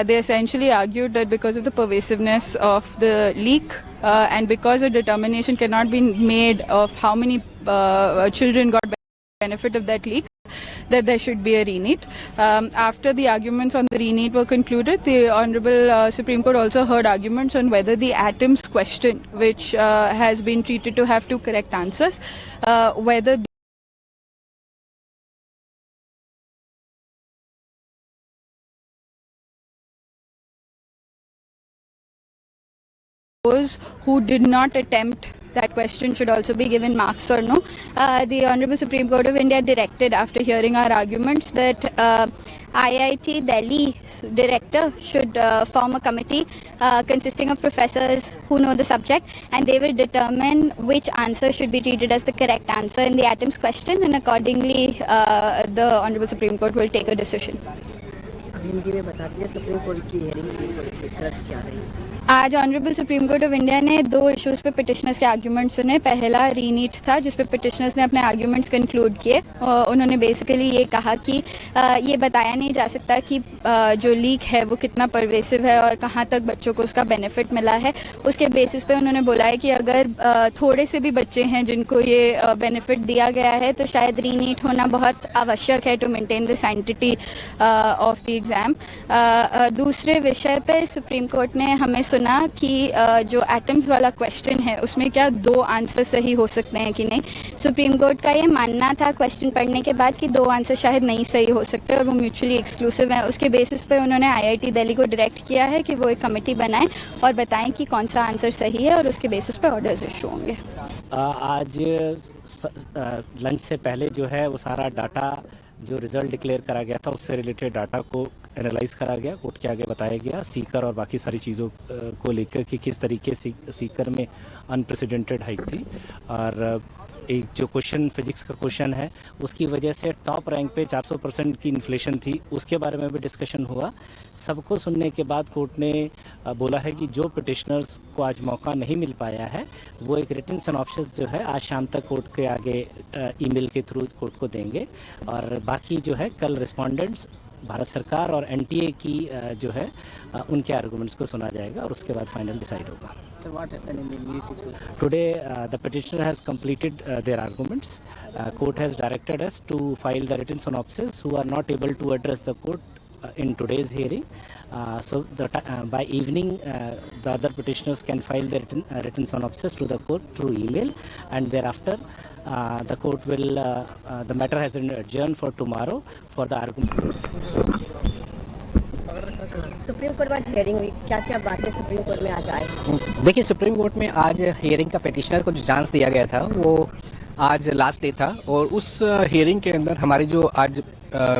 they essentially argued that because of the pervasiveness of the leak and because a determination cannot be made of how many children got benefit of that leak, that there should be a re-NEET. After the arguments on the re-NEET were concluded, the Honorable Supreme Court also heard arguments on whether the atoms question, which has been treated to have two correct answers, whether those who did not attempt that question should also be given marks or no. The Honorable Supreme Court of India directed, after hearing our arguments, that IIT Delhi's director should form a committee consisting of professors who know the subject, and they will determine which answer should be treated as the correct answer in the atoms question, and accordingly the Honorable Supreme Court will take a decision. आज honourable supreme court of India ने दो issues पे petitioners के arguments सुने. पहला री-नीट था, जिस पे पिटिशनर्स ने अपने आर्ग्यूमेंट्स कंक्लूड किए. उन्होंने बेसिकली ये कहा कि ये बताया नहीं जा सकता कि जो लीक है वो कितना परवेसिव है और कहाँ तक बच्चों को उसका बेनिफिट मिला है. उसके बेसिस पे उन्होंने बोला है कि अगर थोड़े से भी बच्चे हैं जिनको ये बेनिफिट दिया गया है तो शायद री-नीट होना बहुत आवश्यक है to maintain the sanctity of the exam. दूसरे विषय पे सुप्रीम कोर्ट ने हमें सुना कि जो एटम्स वाला क्वेश्चन है उसमें क्या दो आंसर सही हो सकते हैं कि नहीं. सुप्रीम कोर्ट का ये मानना था क्वेश्चन पढ़ने के बाद कि दो आंसर शायद नहीं सही हो सकते और वो म्यूचुअली एक्सक्लूसिव हैं. उसके बेसिस पे उन्होंने आईआईटी दिल्ली को डायरेक्ट किया है कि वो एक कमेटी बनाएं और बताएं कि कौन सा आंसर सही है और उसके बेसिस पे ऑर्डर्स इशू होंगे. आज लंच से पहले जो है वो सारा डाटा जो रिज़ल्ट डिक्लेयर करा गया था उससे रिलेटेड डाटा को एनालाइज करा गया, कोर्ट के आगे बताया गया सीकर और बाकी सारी चीज़ों को लेकर कि किस तरीके से सीकर में अनप्रेसिडेंटेड हाइक थी. और एक जो क्वेश्चन फिजिक्स का क्वेश्चन है उसकी वजह से टॉप रैंक पे 400% की इन्फ्लेशन थी, उसके बारे में भी डिस्कशन हुआ. सबको सुनने के बाद कोर्ट ने बोला है कि जो पिटिशनर्स को आज मौका नहीं मिल पाया है वो एक रिटन सिनॉप्सिस जो है आज शाम तक कोर्ट के आगे ईमेल के थ्रू कोर्ट को देंगे. और बाकी जो है कल रिस्पोंडेंट्स भारत सरकार और एनटीए की जो है उनके आर्गुमेंट्स को सुना जाएगा और उसके बाद फाइनल डिसाइड होगा. So what happened in the meeting? Today, the petitioner has completed their arguments. Court has directed us to file the written synopsis who are not able to address the court in today's hearing. So by evening, the other petitioners can file their written synopsis to the court through email, and thereafter the court will, the matter has been adjourned for tomorrow for the argument. Supreme court में hearing हुई, क्या क्या बातें supreme court में आज आई? देखिए, supreme court में आज हियरिंग का पिटिशनर को जो चांस दिया गया था वो आज लास्ट डे था और उस हियरिंग के अंदर हमारे जो आज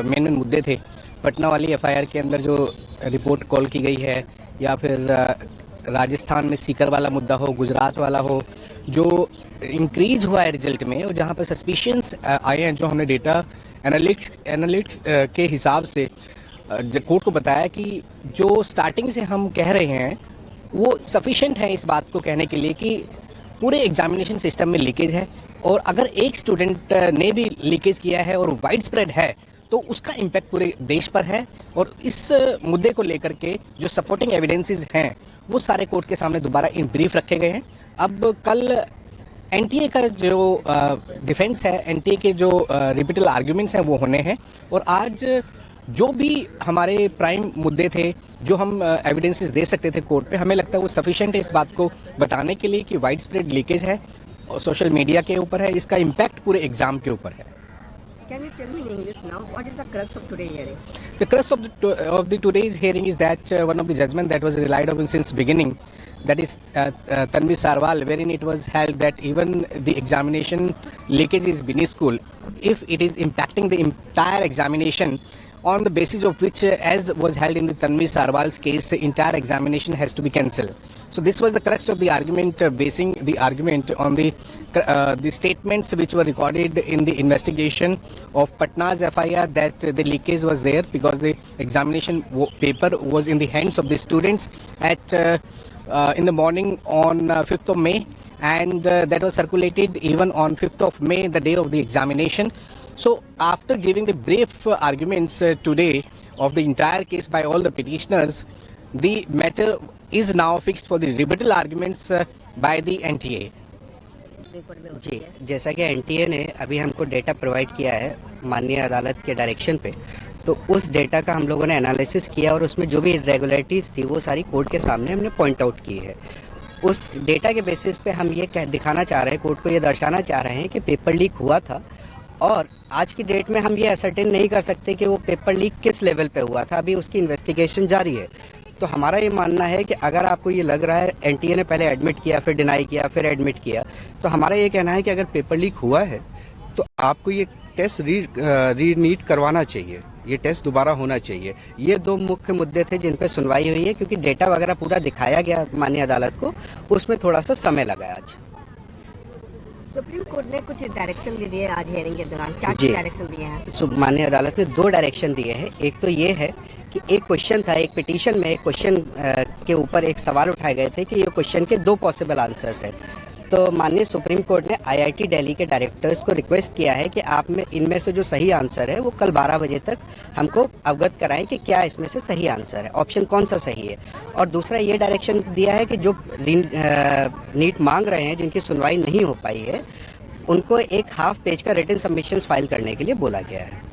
मेन मुद्दे थे, पटना वाली एफआईआर के अंदर जो रिपोर्ट कॉल की गई है या फिर राजस्थान में सीकर वाला मुद्दा हो, गुजरात वाला हो, जो इंक्रीज हुआ है रिजल्ट में और जहाँ पर सस्पिशंस आए हैं, जो हमने डेटा एनालिटिक्स के हिसाब से कोर्ट को बताया कि जो स्टार्टिंग से हम कह रहे हैं वो सफिशिएंट है इस बात को कहने के लिए कि पूरे एग्जामिनेशन सिस्टम में लीकेज है और अगर एक स्टूडेंट ने भी लीकेज किया है और वाइड स्प्रेड है तो उसका इम्पैक्ट पूरे देश पर है. और इस मुद्दे को लेकर के जो सपोर्टिंग एविडेंसेस हैं वो सारे कोर्ट के सामने दोबारा इन ब्रीफ रखे गए हैं. अब कल एनटीए का जो डिफेंस है, एनटीए के जो रिपिटल आर्ग्यूमेंट्स हैं वो होने हैं और आज जो भी हमारे प्राइम मुद्दे थे जो हम एविडेंसेस दे सकते थे कोर्ट पे, हमें लगता है वो सफिशिएंट है इस बात को बताने के लिए कि वाइड स्प्रेड लीकेज है और सोशल मीडिया के ऊपर है, इसका इम्पैक्ट पूरे एग्जाम के ऊपर है. Can you tell me in English now what is the crux of today's hearing? The crux of the today's hearing is that one of the judgment that was relied on since beginning, that is Tanvi Sarwal, wherein it was held that even the examination leakage is minuscule if it is impacting the entire examination, on the basis of which, as was held in the Tanvi Sarwal's case, the entire examination has to be cancelled. So this was the crux of the argument, basing the argument on the statements which were recorded in the investigation of Patna's FIR that the leakage was there because the examination paper was in the hands of the students at in the morning on 5th of May, and that was circulated even on 5th of May, the day of the examination. So after giving the brief arguments today of the entire case by all the petitioners, the matter is now fixed for the rebuttal arguments by the NTA. जी, जैसा कि NTA ने अभी हमको data provide किया है माननीय अदालत के डायरेक्शन पे, तो उस डेटा का हम लोगों ने एनालिसिस किया और उसमें जो भी इरेगुलरिटीज़ थी वो सारी कोर्ट के सामने हमने पॉइंट आउट की है। उस डेटा के बेसिस पे हम ये दिखाना चाह रहे हैं, कोर्ट को ये दर्शाना चाह रहे हैं कि पेपर लीक हुआ था, और आज की डेट में हम ये असर्टेन नहीं कर सकते कि वो पेपर लीक किस लेवल पे हुआ था, अभी उसकी इन्वेस्टिगेशन जारी है। तो हमारा ये मानना है कि अगर आपको ये लग रहा है, एनटीए ने पहले एडमिट किया, फिर डिनाई किया, फिर एडमिट किया, तो हमारा ये कहना है कि अगर पेपर लीक हुआ है तो आपको ये टेस्ट रीनीट करवाना चाहिए, ये टेस्ट दोबारा होना चाहिए। ये दो मुख्य मुद्दे थे जिन पे सुनवाई हुई है, क्योंकि डेटा वगैरह पूरा दिखाया गया माननीय अदालत को, उसमें थोड़ा सा समय लगा आज। सुप्रीम कोर्ट ने कुछ डायरेक्शन भी दिए आज हियरिंग के दौरान, क्या डायरेक्शन दिए हैं? माननीय अदालत ने दो डायरेक्शन दिए हैं। एक तो ये है कि एक क्वेश्चन था, एक पिटीशन में एक क्वेश्चन के ऊपर एक सवाल उठाए गए थे कि ये क्वेश्चन के दो पॉसिबल आंसर्स हैं। तो माननीय सुप्रीम कोर्ट ने आईआईटी दिल्ली के डायरेक्टर्स को रिक्वेस्ट किया है कि आप में इनमें से जो सही आंसर है वो कल 12 बजे तक हमको अवगत कराएं कि क्या इसमें से सही आंसर है, ऑप्शन कौन सा सही है। और दूसरा ये डायरेक्शन दिया है कि जो नीट मांग रहे हैं, जिनकी सुनवाई नहीं हो पाई है, उनको एक हाफ पेज का रिटन सबमिशंस फाइल करने के लिए बोला गया है।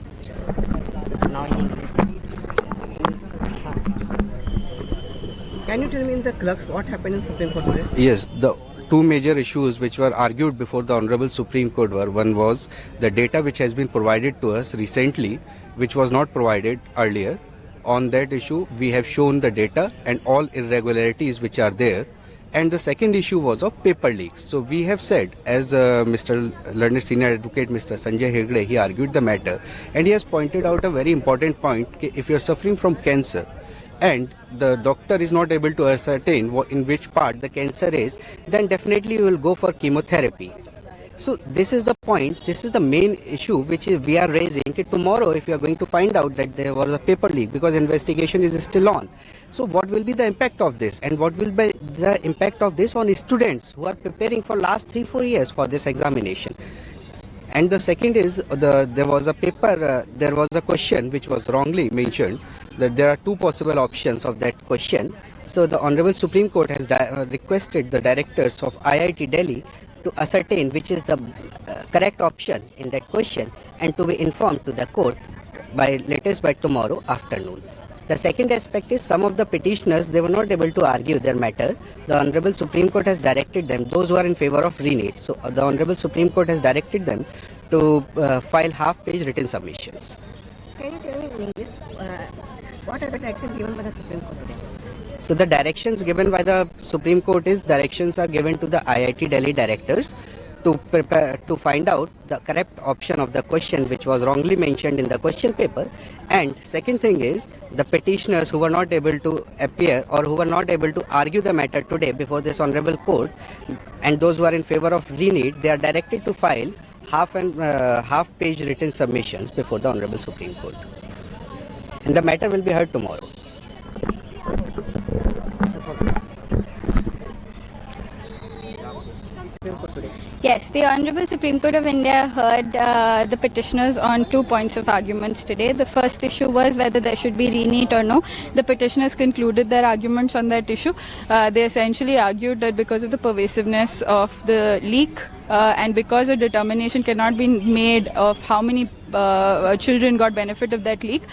Can you tell me in the crux what happened in Supreme Court today? Yes, the two major issues which were argued before the Honorable Supreme Court were, one was the data which has been provided to us recently, which was not provided earlier. On that issue, we have shown the data and all irregularities which are there. And the second issue was of paper leaks. So we have said, as Mr. Learned Senior Advocate Mr. Sanjay Hegde, he argued the matter, and he has pointed out a very important point, that if you are suffering from cancer, and the doctor is not able to ascertain in which part the cancer is, then definitely you will go for chemotherapy. So this is the point, this is the main issue which we are raising, that tomorrow if you are going to find out that there was a paper leak, because investigation is still on, so what will be the impact of this, and what will be the impact of this on students who are preparing for last 3-4 years for this examination. And the second is, there was a paper, there was a question which was wrongly mentioned, that there are two possible options of that question. So the Honorable Supreme Court has requested the directors of IIT Delhi to ascertain which is the correct option in that question, and to be informed to the court by latest by tomorrow afternoon. The second aspect is, some of the petitioners, they were not able to argue their matter. The Honorable Supreme Court has directed them, those who are in favor of renate, so the Honorable Supreme Court has directed them to file half-page written submissions. Can you tell me in English what are the directions given by the Supreme Court today? So the directions given by the Supreme Court is, directions are given to the IIT Delhi directors to prepare, to find out the correct option of the question which was wrongly mentioned in the question paper. And second thing is, the petitioners who were not able to appear or who were not able to argue the matter today before this honorable court, and those who are in favor of renate, they are directed to file half-page written submissions before the Honorable Supreme Court. And the matter will be heard tomorrow. Yes, the Honorable Supreme Court of India heard the petitioners on 2 points of arguments today. The first issue was whether there should be renate or no. The petitioners concluded their arguments on that issue. They essentially argued that because of the pervasiveness of the leak and because a determination cannot be made of how many children got benefit of that leak,